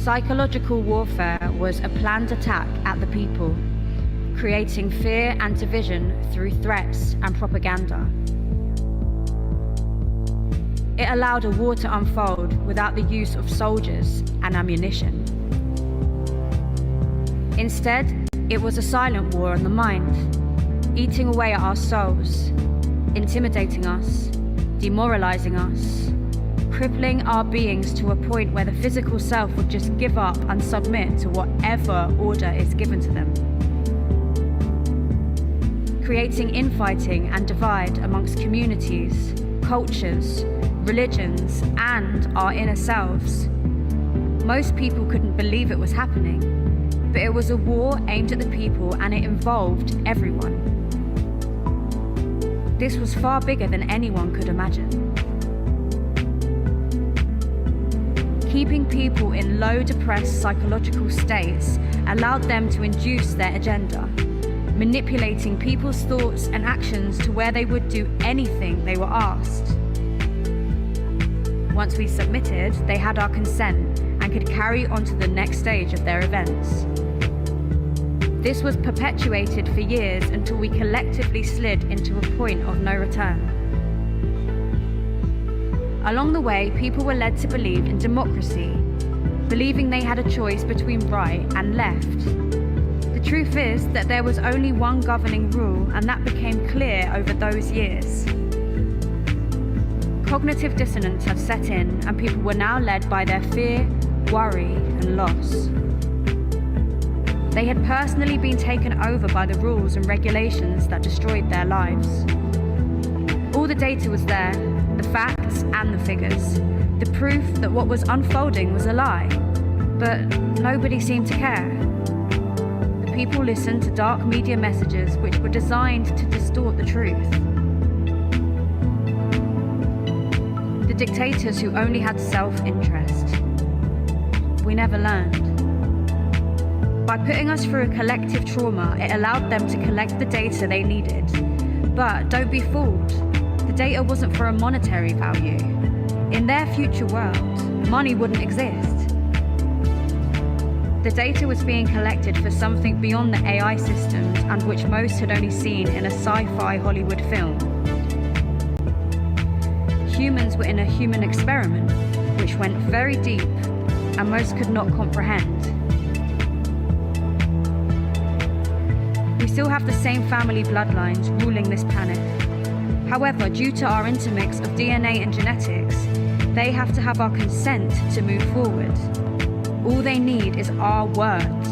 Psychological warfare was a planned attack at the people, creating fear and division through threats and propaganda. It allowed a war to unfold without the use of soldiers and ammunition. Instead, it was a silent war on the mind, eating away at our souls, intimidating us, demoralizing us, crippling our beings to a point where the physical self would just give up and submit to whatever order is given to them. Creating infighting and divide amongst communities, cultures, religions, and our inner selves. Most people couldn't believe it was happening, but it was a war aimed at the people and it involved everyone. This was far bigger than anyone could imagine. Keeping people in low depressed psychological states allowed them to induce their agenda, manipulating people's thoughts and actions to where they would do anything they were asked. Once we submitted, they had our consent and could carry on to the next stage of their events. This was perpetuated for years until we collectively slid into a point of no return. Along the way, people were led to believe in democracy, believing they had a choice between right and left. The truth is that there was only one governing rule, and that became clear over those years. Cognitive dissonance had set in, and people were now led by their fear, worry, and loss. They had personally been taken over by the rules and regulations that destroyed their lives. All the data was there, the facts and the figures, the proof that what was unfolding was a lie, but nobody seemed to care. The people listened to dark media messages which were designed to distort the truth. The dictators who only had self-interest. We never learned. By putting us through a collective trauma, it allowed them to collect the data they needed. But don't be fooled. The data wasn't for a monetary value. In their future world, money wouldn't exist. The data was being collected for something beyond the AI systems and which most had only seen in a sci-fi Hollywood film. Humans were in a human experiment, which went very deep, and most could not comprehend. We still have the same family bloodlines ruling this planet. However, due to our intermix of DNA and genetics, they have to have our consent to move forward. All they need is our words.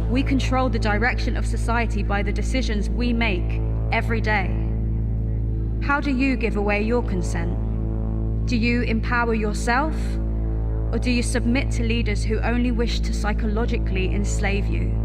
We control the direction of society by the decisions we make every day. How do you give away your consent? Do you empower yourself? Or do you submit to leaders who only wish to psychologically enslave you?